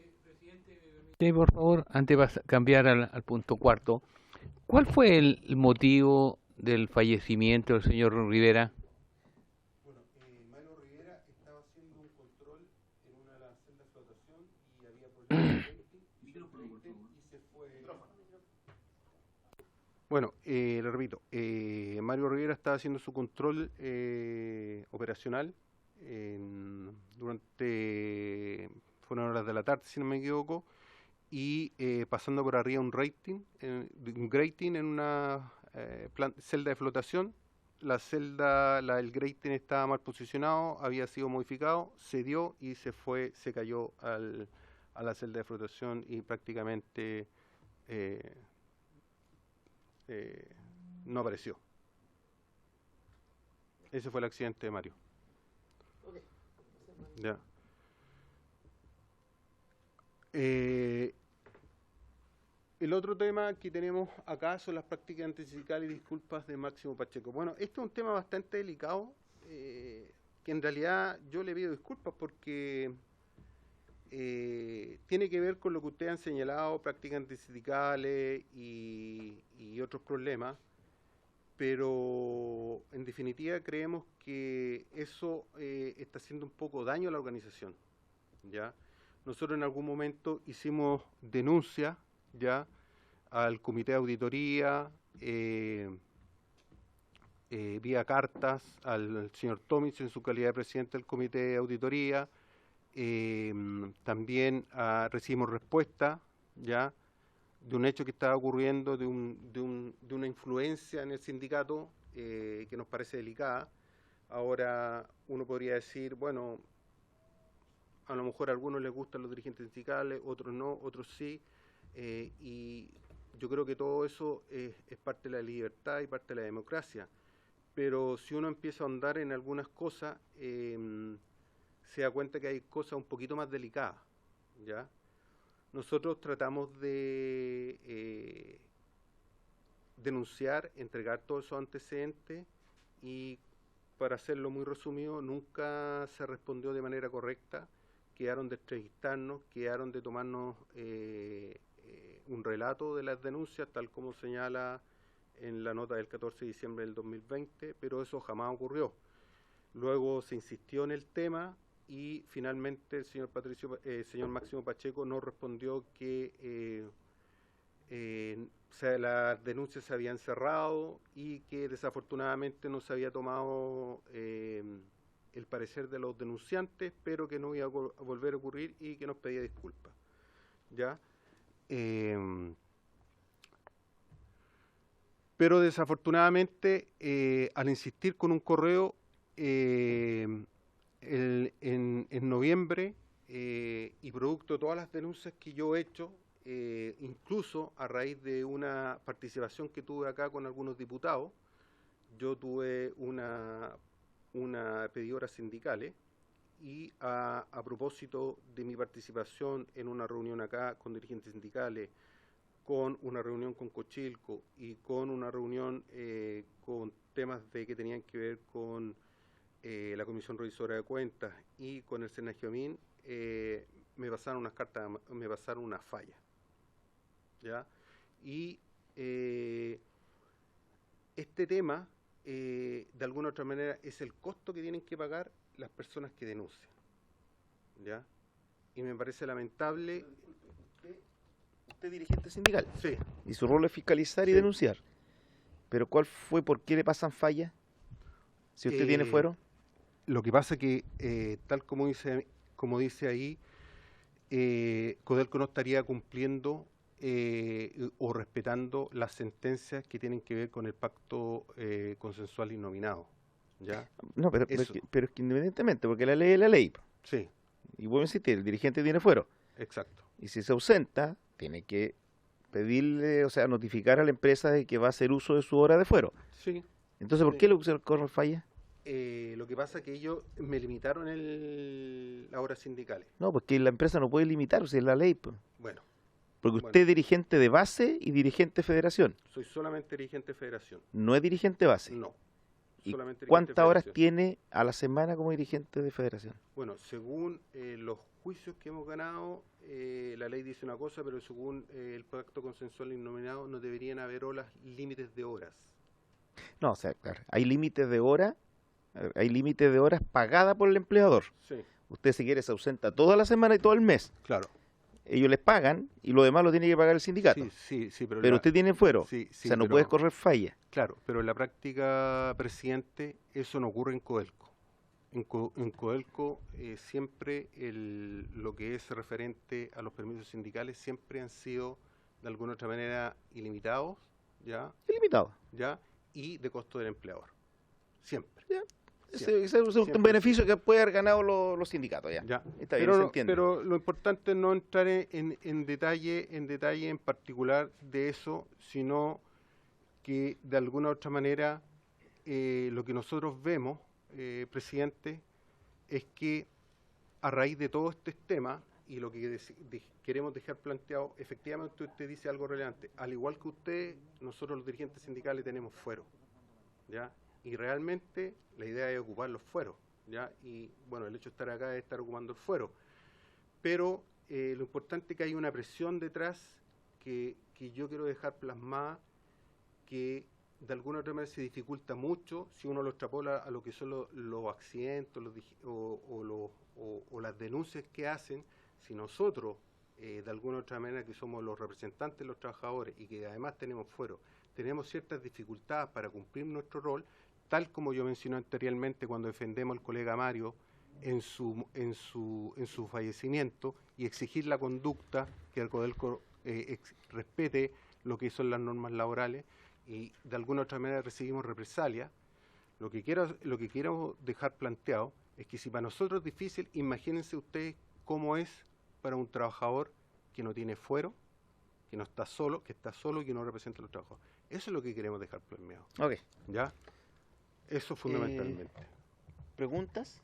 Sí, por favor, antes de cambiar al punto 4, ¿cuál fue el motivo del fallecimiento del señor Rivera? Bueno, Mario Rivera estaba haciendo un control en una de las celdas de flotación y había problemas y se fue... Bueno, le repito, Mario Rivera estaba haciendo su control operacional fueron horas de la tarde, si no me equivoco, y pasando por arriba un grating en una celda de flotación. La celda, el grating estaba mal posicionado, había sido modificado, se dio y se cayó a la celda de flotación y prácticamente no apareció. Ese fue el accidente de Mario. Ya. El otro tema que tenemos acá son las prácticas antisindicales y disculpas de Máximo Pacheco. Bueno, este es un tema bastante delicado, que en realidad yo le pido disculpas porque tiene que ver con lo que ustedes han señalado, prácticas antisindicales y otros problemas, pero en definitiva creemos que eso está haciendo un poco daño a la organización, ¿ya? Nosotros en algún momento hicimos denuncia ya al comité de auditoría, vía cartas al señor Tomic en su calidad de presidente del comité de auditoría, también recibimos respuesta ya de un hecho que estaba ocurriendo, de una influencia en el sindicato que nos parece delicada. Ahora uno podría decir, bueno, a lo mejor a algunos les gustan los dirigentes sindicales, otros no, otros sí, y yo creo que todo eso es parte de la libertad y parte de la democracia, pero si uno empieza a ahondar en algunas cosas, se da cuenta que hay cosas un poquito más delicadas, ¿ya? Nosotros tratamos de denunciar, entregar todos esos antecedentes y para hacerlo muy resumido, nunca se respondió de manera correcta. Quedaron de entrevistarnos, quedaron de tomarnos un relato de las denuncias, tal como señala en la nota del 14 de diciembre del 2020, pero eso jamás ocurrió. Luego se insistió en el tema y finalmente el señor Máximo Pacheco nos respondió que las denuncias se habían cerrado y que desafortunadamente no se había tomado el parecer de los denunciantes, pero que no iba a volver a ocurrir y que nos pedía disculpas. ¿Ya? Pero desafortunadamente, al insistir con un correo en noviembre, y producto de todas las denuncias que yo he hecho, incluso a raíz de una participación que tuve acá con algunos diputados, yo tuve una pedidora sindicales y a propósito de mi participación en una reunión acá con dirigentes sindicales, con una reunión con Cochilco y con una reunión con temas que tenían que ver con la Comisión Revisora de Cuentas y con el Senagiomin, me pasaron unas cartas, me pasaron una falla. ¿Ya? Y este tema, de alguna u otra manera, es el costo que tienen que pagar las personas que denuncian. ¿Ya? Y me parece lamentable. Usted es dirigente sindical. Sí. Y su rol es fiscalizar y denunciar. Pero ¿por qué le pasan fallas? Si usted tiene fuero. Lo que pasa es que, tal como dice ahí, Codelco no estaría cumpliendo o respetando las sentencias que tienen que ver con el pacto consensual y nominado. ¿Ya? No, pero es que independientemente, porque la ley es la ley. Sí. Y vuelvo a insistir, el dirigente tiene fuero. Exacto. Y si se ausenta, tiene que pedirle, o sea, notificar a la empresa de que va a hacer uso de su hora de fuero. Sí. Entonces, ¿por qué le corre falla? Lo que pasa es que ellos me limitaron las horas sindicales. No, porque la empresa no puede limitar, si es la ley. Pues. Bueno. Porque usted es dirigente de base y dirigente de federación. Soy solamente dirigente de federación. ¿No es dirigente de base? No. ¿Y solamente cuántas horas tiene a la semana como dirigente de federación? Bueno, según los juicios que hemos ganado, la ley dice una cosa, pero según el pacto consensual y nominado no deberían haber límites de horas. No, o sea, claro, hay límites de horas pagadas por el empleador. Sí. Usted si quiere se ausenta toda la semana y todo el mes. Claro. Ellos les pagan y lo demás lo tiene que pagar el sindicato. Sí, pero usted tiene fuero, sí, o sea, no puede correr falla. Claro, pero en la práctica, presidente, eso no ocurre en Codelco. En Codelco siempre lo que es referente a los permisos sindicales siempre han sido de alguna otra manera ilimitados, ¿ya? Ilimitado. ¿Ya? Y de costo del empleador. Siempre. ¿Ya? Ese es un beneficio que puede haber ganado los sindicatos, ya. Está bien, se entiende. Pero lo importante es no entrar en detalle en particular de eso, sino que de alguna otra manera lo que nosotros vemos, presidente, es que a raíz de todo este tema y lo que queremos dejar planteado, efectivamente usted dice algo relevante. Al igual que usted, nosotros los dirigentes sindicales tenemos fuero, ¿ya? Y realmente la idea es ocupar los fueros, ¿ya? Y bueno, el hecho de estar acá es estar ocupando el fuero. Pero lo importante es que hay una presión detrás que yo quiero dejar plasmada, que de alguna otra manera se dificulta mucho si uno lo extrapola a lo que son los accidentes o las denuncias que hacen. Si nosotros, de alguna otra manera que somos los representantes de los trabajadores y que además tenemos fuero, tenemos ciertas dificultades para cumplir nuestro rol, tal como yo mencioné anteriormente cuando defendemos al colega Mario en su fallecimiento y exigir la conducta que el Codelco respete lo que son las normas laborales y de alguna otra manera recibimos represalias. Lo que quiero dejar planteado es que si para nosotros es difícil, imagínense ustedes cómo es para un trabajador que no tiene fuero, que no está solo, que está solo y que no representa a los trabajadores. Eso es lo que queremos dejar plasmado. Ok. ¿Ya? Eso fundamentalmente. ¿Preguntas?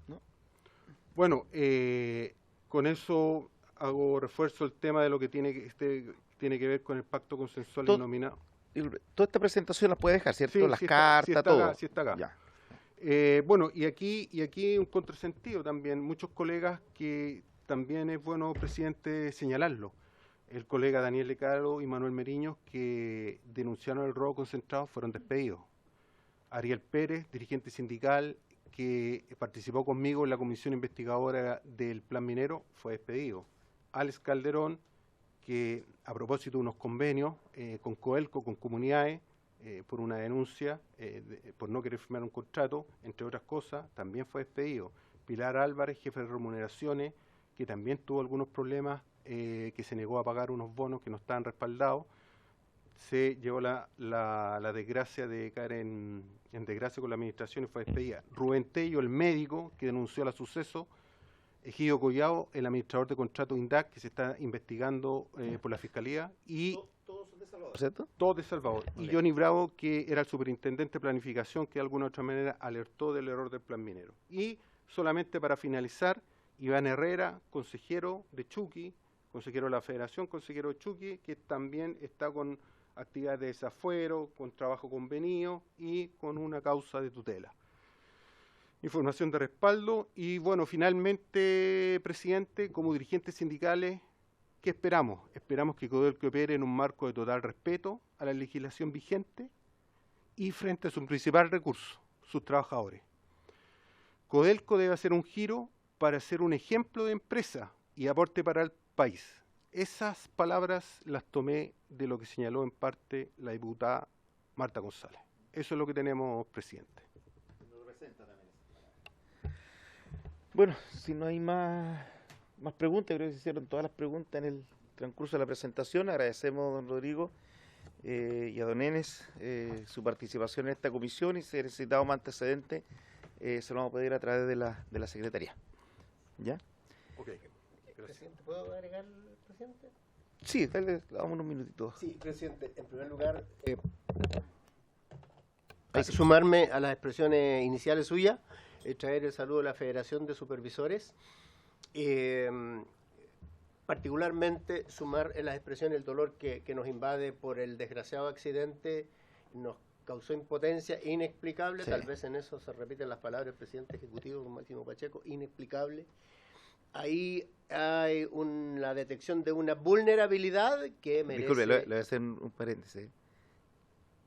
¿No? Bueno, con eso hago refuerzo el tema de lo que tiene que ver con el pacto consensual y nominado. Toda esta presentación las puede dejar, ¿cierto? Sí, Las sí cartas, está todo. acá, sí está acá. Ya. Bueno, y aquí un contrasentido también. Muchos colegas que también es bueno, presidente, señalarlo. El colega Daniel Lecaro y Manuel Meriño, que denunciaron el robo concentrado, fueron despedidos. Ariel Pérez, dirigente sindical, que participó conmigo en la comisión investigadora del Plan Minero, fue despedido. Alex Calderón, que a propósito de unos convenios con Codelco, con comunidades, por una denuncia, por no querer firmar un contrato, entre otras cosas, también fue despedido. Pilar Álvarez, jefe de remuneraciones, que también tuvo algunos problemas, que se negó a pagar unos bonos que no estaban respaldados, se llevó la desgracia de caer en desgracia con la administración y fue despedida. Rubén Tello, el médico que denunció el suceso. Egidio Collado, el administrador de contrato INDAC, que se está investigando por la Fiscalía. Y Todos son de Salvador, ¿cierto? todos de Salvador. Y Johnny Bravo, que era el superintendente de planificación, que de alguna u otra manera alertó del error del plan minero. Y solamente para finalizar, Iván Herrera, consejero de Chuqui, consejero de la Federación, consejero de Chuqui, que también está con actividades de desafuero, con trabajo convenido y con una causa de tutela. Información de respaldo. Y bueno, finalmente, presidente, como dirigentes sindicales, ¿qué esperamos? Esperamos que Codelco opere en un marco de total respeto a la legislación vigente y frente a su principal recurso, sus trabajadores. Codelco debe hacer un giro para ser un ejemplo de empresa y aporte para el país. Esas palabras las tomé de lo que señaló en parte la diputada Marta González. Eso es lo que tenemos, presidente. Bueno, si no hay más preguntas, creo que se hicieron todas las preguntas en el transcurso de la presentación. Agradecemos a don Rodrigo y a don Enes su participación en esta comisión, y si necesitamos más antecedentes, se lo vamos a pedir a través de la Secretaría. ¿Ya? Ok. Presidente, ¿puedo agregar, presidente? Sí, dale, damos unos minutitos. Sí, presidente, en primer lugar, sumarme a las expresiones iniciales suyas, traer el saludo de la Federación de Supervisores, particularmente sumar en las expresiones el dolor que nos invade por el desgraciado accidente, nos causó impotencia inexplicable, Sí. Tal vez en eso se repiten las palabras del presidente ejecutivo, don Máximo Pacheco, inexplicable. Ahí hay la detección de una vulnerabilidad que merece... Disculpe, le voy a hacer un paréntesis.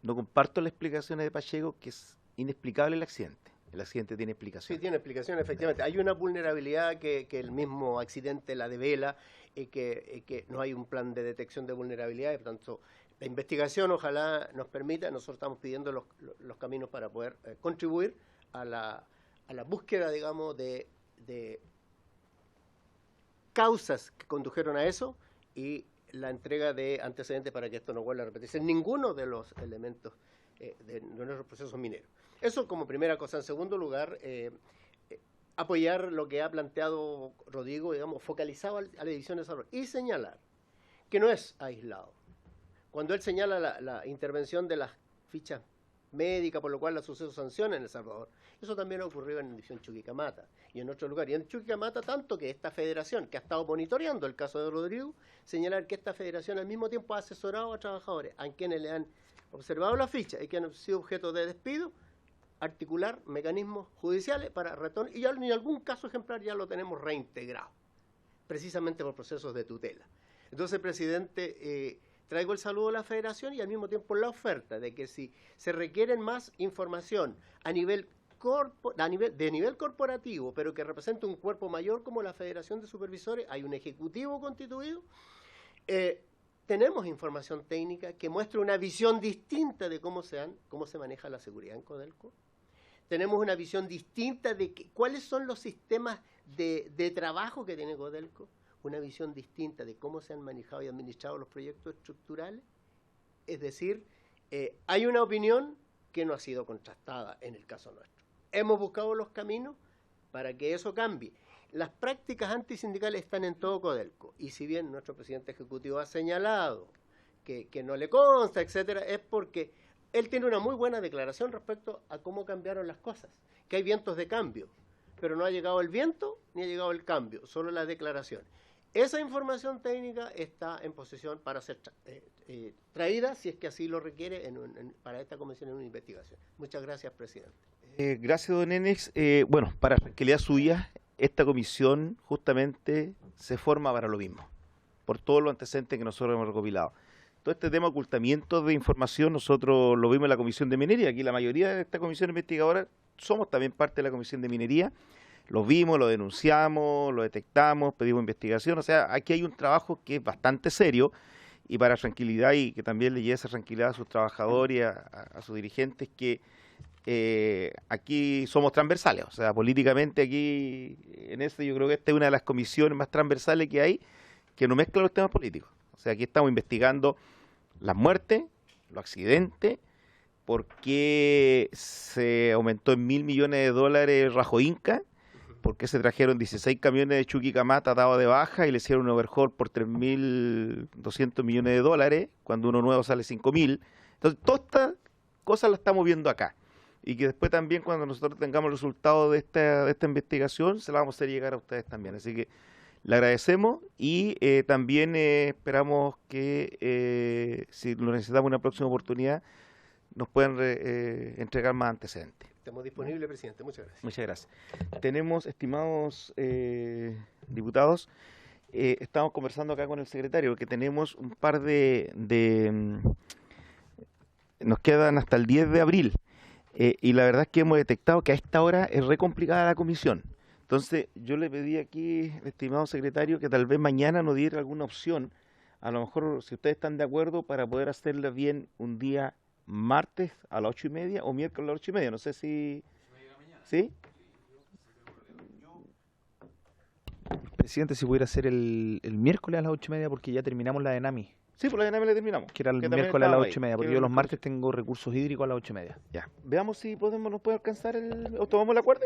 No comparto las explicaciones de Pacheco, que es inexplicable el accidente. El accidente tiene explicación. Sí, tiene explicación, efectivamente. Hay una vulnerabilidad que el mismo accidente la devela, que no hay un plan de detección de vulnerabilidad, y por tanto, la investigación ojalá nos permita, nosotros estamos pidiendo los caminos para poder contribuir a la búsqueda, digamos, de causas que condujeron a eso y la entrega de antecedentes para que esto no vuelva a repetirse en ninguno de los elementos de nuestros procesos mineros. Eso como primera cosa. En segundo lugar, apoyar lo que ha planteado Rodrigo, digamos, focalizado a la División de Desarrollo y señalar que no es aislado. Cuando él señala la intervención de las fichas médicas, por lo cual la suceso sanciona en El Salvador, eso también ha ocurrido en la División Chuquicamata y en otro lugar. Y en Chuquicamata, tanto que esta federación, que ha estado monitoreando el caso de Rodrigo, señalar que esta federación al mismo tiempo ha asesorado a trabajadores a quienes le han observado la ficha y que han sido objeto de despido, articular mecanismos judiciales para retorno, y ya en algún caso ejemplar ya lo tenemos reintegrado, precisamente por procesos de tutela. Entonces, presidente, traigo el saludo a la federación y al mismo tiempo la oferta de que si se requieren más información a nivel corporativo, pero que represente un cuerpo mayor como la Federación de Supervisores, hay un ejecutivo constituido, tenemos información técnica que muestra una visión distinta de cómo se maneja la seguridad en Codelco. Tenemos una visión distinta de cuáles son los sistemas de trabajo que tiene Codelco, una visión distinta de cómo se han manejado y administrado los proyectos estructurales. Es decir, hay una opinión que no ha sido contrastada en el caso nuestro. Hemos buscado los caminos para que eso cambie. Las prácticas antisindicales están en todo Codelco, y si bien nuestro presidente ejecutivo ha señalado que no le consta, etcétera, es porque él tiene una muy buena declaración respecto a cómo cambiaron las cosas, que hay vientos de cambio, pero no ha llegado el viento ni ha llegado el cambio, solo la declaración. Esa información técnica está en posesión para ser traída, si es que así lo requiere, para esta comisión en una investigación. Muchas gracias, presidente. Gracias, don Enex. Bueno, para tranquilidad suya, esta comisión justamente se forma para lo mismo, por todos los antecedentes que nosotros hemos recopilado. Todo este tema de ocultamiento de información, nosotros lo vimos en la Comisión de Minería. Aquí la mayoría de esta comisión investigadora somos también parte de la Comisión de Minería. Lo vimos, lo denunciamos, lo detectamos, pedimos investigación. O sea, aquí hay un trabajo que es bastante serio, y para tranquilidad, y que también le lleve esa tranquilidad a sus trabajadores y a sus dirigentes, que aquí somos transversales. O sea, políticamente aquí, en este, yo creo que esta es una de las comisiones más transversales que hay, que no mezcla los temas políticos. O sea, aquí estamos investigando las muertes, los accidentes, por qué se aumentó en $1.000 millones Rajo Inca, por qué se trajeron 16 camiones de Chuquicamata dados de baja y le hicieron un overhaul por $3.200 millones, cuando uno nuevo sale 5.000. Entonces, todas estas cosas las estamos viendo acá. Y que después también, cuando nosotros tengamos el resultado de esta investigación, se la vamos a hacer llegar a ustedes también. Así que le agradecemos, y también esperamos que, si lo necesitamos en una próxima oportunidad, nos puedan entregar más antecedentes. Estamos disponibles, presidente. Muchas gracias. Muchas gracias. Tenemos, estimados diputados, estamos conversando acá con el secretario, que tenemos un par nos quedan hasta el 10 de abril, y la verdad es que hemos detectado que a esta hora es re complicada la comisión. Entonces, yo le pedí aquí, estimado secretario, que tal vez mañana nos diera alguna opción, a lo mejor, si ustedes están de acuerdo, para poder hacerla bien un día martes a las 8:30 o miércoles a las 8:30. No sé si... ¿Sí? Presidente, si pudiera ser el miércoles a las 8:30, porque ya terminamos la de NAMI. Sí, por la dinámica la terminamos. Que era el Que también miércoles a las estaba ahí. 8:30, porque Que yo los los martes tengo recursos hídricos a las 8:30. Ya. Veamos si nos puede alcanzar o tomamos el acuerdo.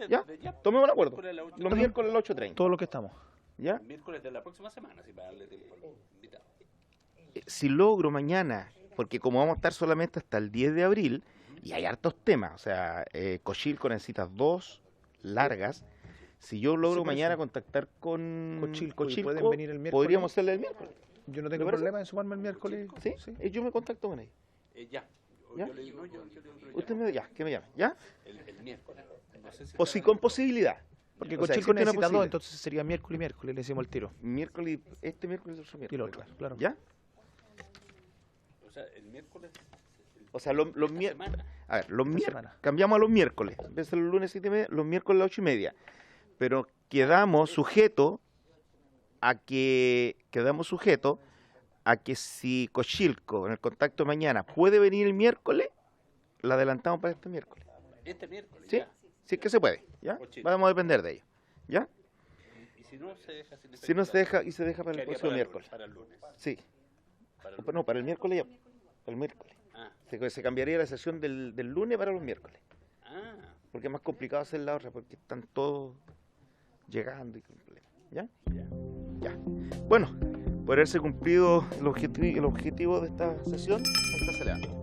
¿Ya? Tomemos el acuerdo. Los miércoles a las 8:30. Todo lo que estamos. ¿Ya? Miércoles de la próxima semana, si para darle tiempo a los invitados. Si logro mañana, porque como vamos a estar solamente hasta el 10 de abril, y hay hartos temas, o sea, Cochilco necesitas 2 largas. Si yo logro mañana contactar con Cochilco, y pueden venir el miércoles. podríamos hacerle el miércoles. Yo no tengo problema en sumarme el miércoles. ¿Sí? Yo me contacto con ellos. Ya. ¿Ya? Yo le digo, yo Usted que me llame, ¿ya? el miércoles. No sé si O si con posibilidad. Porque O sea, Cochilco existe una necesita 2, posibilidad. entonces sería miércoles y miércoles, le decimos el tiro. Miércoles, este miércoles y otro miércoles. Y el otro, claro. ¿Ya? O sea, el miércoles. O sea, los miércoles. semana. A ver, los miércoles. semana. Cambiamos a los miércoles. En vez de los lunes 7:30, los miércoles a las 8:30. Pero quedamos sujetos a que si Cochilco en el contacto de mañana puede venir el miércoles, la adelantamos para este miércoles. Este miércoles. ¿Sí? Ya. Sí que se puede, ¿ya? Cochilco. Vamos a depender de ello, ¿ya? Y si no se deja sin Si no se efectuar, deja, y se deja para el quedaría próximo para miércoles. Para el lunes. Sí. Para el No, para el miércoles ya. Para el miércoles. Ah. Se cambiaría la sesión del lunes para los miércoles. Ah. Porque es más complicado hacer la otra, porque están todos llegando y con problemas. ¿Ya? Ya. Bueno, por haberse cumplido el objetivo de esta sesión, esta se levanta.